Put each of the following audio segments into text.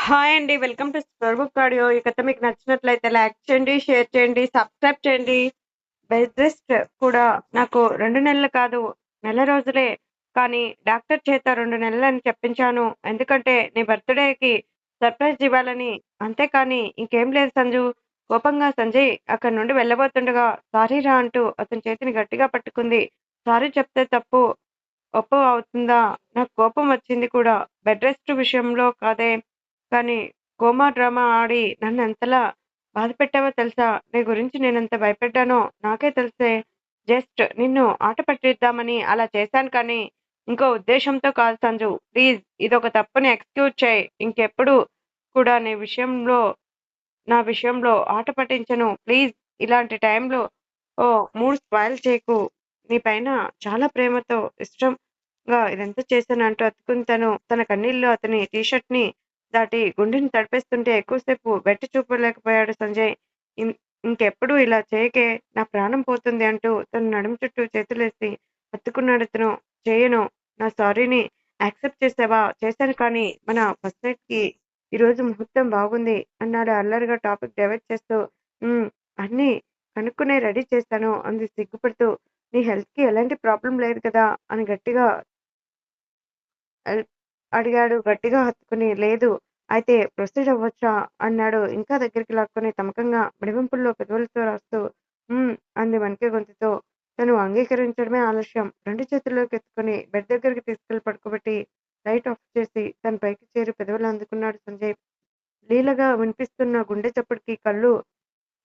Hi అండి. Welcome to store book audio. ఈ కథ మీకు నచ్చినట్లయితే లైక్ చేయండి, షేర్ చేయండి, సబ్స్క్రైబ్ చేయండి. బెడ్ రెస్ట్ కూడా నాకు 2 నెలలు కాదు, నెల రోజులే. కానీ డాక్టర్ చేత 2 నెలలని చెప్పించాను. ఎందుకంటే నీ బర్త్‌డేకి సర్ప్రైజ్ ఇవ్వాలని. అంతేకానీ ఇంకేం లేదు సంజు. కోపంగా సంజయ్ అక్కడి నుండి వెళ్ళబోతుండగా సారీరా అంటూ అతని చేతిని గట్టిగా పట్టుకుంది. సారీ చెప్తే తప్పు ఒప్పు అవుతుందా? నాకు కోపం వచ్చింది కూడా. బెడ్ రెస్ట్ విషయంలో కాదే. కానీ కోమా డ్రామా ఆడి నన్నెంతలా బాధపెట్టావో తెలుసా? నీ గురించి నేనెంత భయపడ్డానో నాకే తెలుసే. జస్ట్ నిన్ను ఆట పట్టిద్దామని అలా చేశాను కానీ, ఇంకో ఉద్దేశ్యంతో కాదు సంజు. ప్లీజ్ ఇదొక తప్పుని ఎక్స్‌క్యూజ్ చెయ్. ఇంకెప్పుడు కూడా నా విషయంలో ఆట పట్టించను. ప్లీజ్ ఇలాంటి టైంలో మూడ్ స్పాయిల్ చేయకు. నీ పైన చాలా ప్రేమతో, ఇష్టంగా ఇదంతా చేశానంటూ అతుకుని తన కన్నీళ్లు అతని టీ షర్ట్‌ని దాటి గుండెని తడిపేస్తుంటే ఎక్కువసేపు వెట్టి చూపలేకపోయాడు సంజయ్. ఇం ఇంకెప్పుడు ఇలా చేయకే, నా ప్రాణం పోతుంది అంటూ తన నడుము చుట్టూ చేతులేసి హత్తుకున్నాడతను. చెయ్యను. నా సారీని యాక్సెప్ట్ చేసావా? చేశాను కానీ మన ఫస్ట్ నైట్‌కి ఈరోజు ముహూర్తం బాగుంది అన్నాడు అల్లరిగా టాపిక్ డైవర్ట్ చేస్తూ. హ్మ్. అన్నీ కనుక్కునే రెడీ చేశాను అంది సిగ్గుపడుతూ. నీ హెల్త్‌కి ఎలాంటి ప్రాబ్లమ్ లేదు కదా? అని గట్టిగా అల్ అడిగాడు గట్టిగా హత్తుకుని. లేదు. అయితే ప్రొసీడ్ అవ్వొచ్చా? అన్నాడు ఇంకా దగ్గరికి లాక్కొని తమకంగా మిడివంపుల్లో పెదవులతో రాస్తూ. హ్మ్. అంది వణికే గొంతుతో. తను అంగీకరించడమే ఆలస్యం. 2 చేతుల్లోకి ఎత్తుకొని బెడ్ దగ్గరికి తీసుకెళ్లి పడుకోబెట్టి లైట్ ఆఫ్ చేసి తన పైకి చేరి పెదవులు అందుకున్నాడు సంజయ్. లీలగా వినిపిస్తున్న గుండె చప్పుడుకి కళ్ళు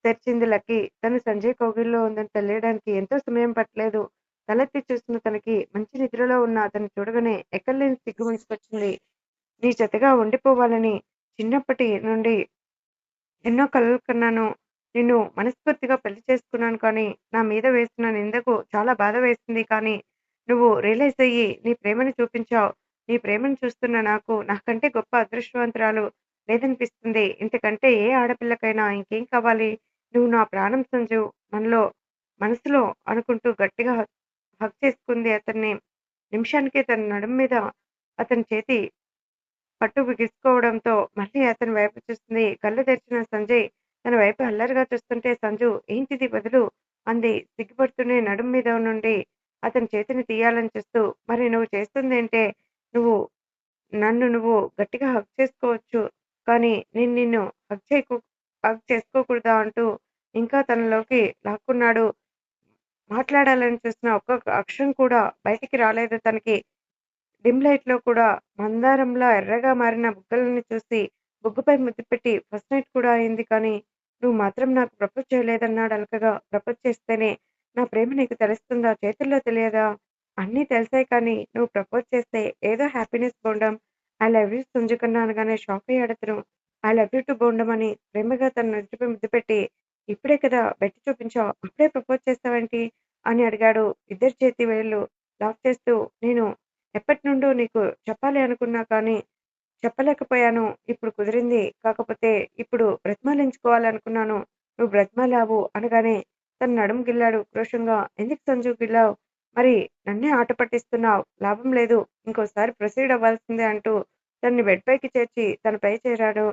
తెరిచింది లక్కీ. తను సంజయ్ కౌగిల్లో ఉందని తెలియడానికి ఎంతో సమయం పట్టలేదు. తలెత్తి చూసిన తనకి మంచి నిద్రలో ఉన్న అతన్ని చూడగానే ఎక్కడలేని సిగ్గు ముంచుకొచ్చింది. నీ జతగా ఉండిపోవాలని చిన్నప్పటి నుండి ఎన్నో కలలు కన్నాను. నిన్ను మనస్ఫూర్తిగా పెళ్లి చేసుకున్నాను కానీ, నా మీద వేసిన నిందకు చాలా బాధ వేసింది కానీ, నువ్వు రియలైజ్ అయ్యి నీ ప్రేమని చూపించావు. నీ ప్రేమను చూస్తున్న నాకు, నాకంటే గొప్ప అదృష్టవంతురాలు లేదనిపిస్తుంది. ఇంతకంటే ఏ ఆడపిల్లకైనా ఇంకేం కావాలి? నువ్వు నా ప్రాణం సంజు. మనలో మనసులో అనుకుంటూ గట్టిగా హగ్ చేసుకుంది అతన్ని. నిమిషానికే తన నడుం మీద అతని చేతి పట్టు బిగుసుకోవడంతో మళ్ళీ అతని వైపు చూస్తుంది. కళ్ళు తెరిచిన సంజయ్ తన వైపు అల్లరిగా చూస్తుంటే సంజు ఏంటిది వదులు అంది సిగ్గుపడుతూనే నడుం మీద నుండి అతని చేతిని తీయాలని చూస్తూ. మరి నువ్వు చేస్తుందేంటే? నువ్వు నువ్వు గట్టిగా హగ్ చేసుకోవచ్చు. కానీ నేను నిన్ను హగ్ చేసుకోకూడదా అంటూ ఇంకా తనలోకి లాక్కున్నాడు. మాట్లాడాలని చూసిన ఒక్క అక్షరం కూడా బయటికి రాలేదు తనకి. డిమ్ లైట్‌లో కూడా మందారంలా ఎర్రగా మారిన బుగ్గలని చూసి బుగ్గపై ముద్దు పెట్టి ఫస్ట్ నైట్ కూడా అయింది కానీ, నువ్వు మాత్రం నాకు ప్రపోజ్ చేయలేదన్నాడు అలకగా. ప్రపోజ్ చేస్తేనే నా ప్రేమ నీకు తెలుస్తుందా? చేతుల్లో తెలియదా? అన్నీ తెలిసాయి కానీ నువ్వు ప్రపోజ్ చేస్తే ఏదో హ్యాపీనెస్ బొండం. ఐ లవ్ యూ సంజు కన్నా అనగానే షాక్ అయ్యాడతను. ఐ లవ్ యూ టు బోండం అని ప్రేమగా తన నుదుటిపై ముద్దు పెట్టి, ఇప్పుడే కదా పెట్టి చూపించావు. అప్పుడే ప్రపోజ్ చేస్తావేంటి? అని అడిగాడు. ఇద్దరి చేతి వేళ్లు లాక్ చేస్తూ. నేను ఎప్పటినుండో నీకు చెప్పాలి అనుకున్నా కానీ చెప్పలేకపోయాను. ఇప్పుడు కుదిరింది. కాకపోతే ఇప్పుడు బ్రతిమాలించుకోవాలనుకున్నాను. నువ్వు బ్రతిమాలావు అనగానే తన నడుము గిల్లాడు క్రోషంగా. ఎందుకు సంజు గిల్లావు? మరి నన్నే ఆట పట్టిస్తున్నావు. లాభం లేదు. ఇంకోసారి ప్రొసీడ్ అవ్వాల్సిందే అంటూ తనని బెడ్ పైకి చేర్చి తన పై చేరాడు.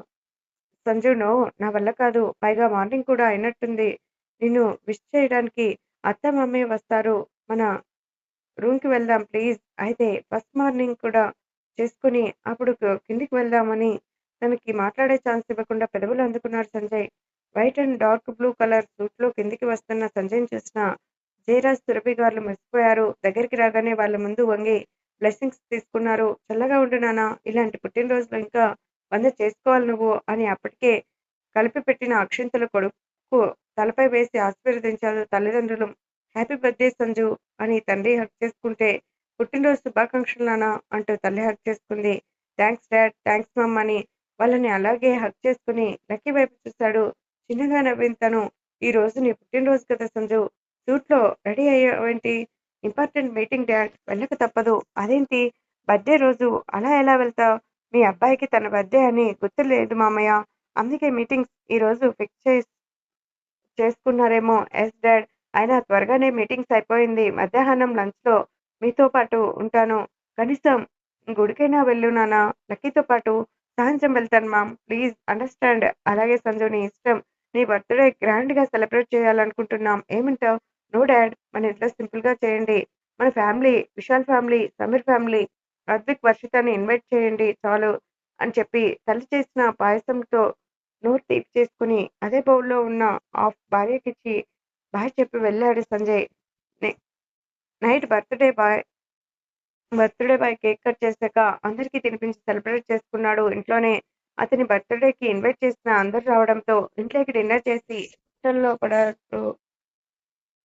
సంజు నో. నా వల్ల కాదు. పైగా మార్నింగ్ కూడా అయినట్టుంది. నిన్ను విష్ చేయడానికి అత్త, మామయ్య వస్తారు. మన రూమ్‌కి వెళ్దాం ప్లీజ్. అయితే ఫస్ట్ మార్నింగ్ కూడా చేసుకొని అప్పుడు కిందికి వెళ్దామని తనకి మాట్లాడే ఛాన్స్ ఇవ్వకుండా పెదవులు అందుకున్నాడు Sanjay. White and dark blue colour సూట్‌లో కిందికి వస్తున్న సంజయ్‌ని చూసిన జయరాజ్, సురభి గార్లు మెరిసిపోయారు. దగ్గరికి రాగానే వాళ్ళ ముందు వంగి బ్లెస్సింగ్స్ తీసుకున్నారు. చల్లగా ఉండు నాన్న. ఇలాంటి పుట్టినరోజులు ఇంకా 100 చేసుకోవాలి నువ్వు అని అప్పటికే కలిపి పెట్టిన అక్షింతలు కొడుకు తలపై వేసి ఆశీర్వదించారు తల్లిదండ్రులు. హ్యాపీ బర్త్‌డే సంజు అని తండ్రి హగ్ చేసుకుంటే, పుట్టినరోజు శుభాకాంక్షలు నాన్న అంటూ తల్లి హగ్ చేసుకుంది. థాంక్స్ డాడ్, థాంక్స్ మమ్ అని వాళ్ళని అలాగే హగ్ చేసుకుని లక్కీ వైపు చూశాడు. చిన్నగా నవ్విన తను. ఈ రోజు నీ పుట్టినరోజు కదా సంజు. సూట్‌లో రెడీ అయ్యావేంటి? Important meeting dad. వెళ్ళక తప్పదు. అదేంటి బర్త్‌డే రోజు అలా ఎలా వెళ్తావు? మీ అబ్బాయికి తన బర్త్‌డే అని గుర్తు లేదు మామయ్య. అందుకే మీటింగ్స్ ఈరోజు ఫిక్స్ చేసుకున్నారేమో. Yes dad. అయినా త్వరగానే మీటింగ్స్ అయిపోయింది. మధ్యాహ్నం లంచ్‌లో మీతో పాటు ఉంటాను. కనీసం గుడికైనా వెళ్ళు నాన్న లక్కీతో పాటు. సాయంత్రం వెళ్తాను మామ్. Please understand. అలాగే సంజు నీ ఇష్టం. నీ బర్త్‌డే గ్రాండ్‌గా సెలబ్రేట్ చేయాలనుకుంటున్నాం. ఏమంటావు? No dad. మన ఇంట్లో సింపుల్‌గా చేయండి. మన family, Vishal family, Sameer family, Advik, వర్షితని ఇన్వైట్ చేయండి చాలు అని చెప్పి తల్లి చేసిన పాయసంతో నోరు తీపి చేసుకొని అదే బౌల్‌లో ఉన్న హాఫ్ భార్యకిచ్చి బాయ్ చెప్పి వెళ్ళాడు సంజయ్. నె night birthday boy cake cut చేశాక అందరికీ తినిపించి సెలబ్రేట్ చేసుకున్నాడు ఇంట్లోనే. అతని బర్త్‌డేకి ఇన్వైట్ చేసిన అందరూ రావడంతో ఇంట్లోకి డిన్నర్ చేసి ఇష్టంలో పడారు.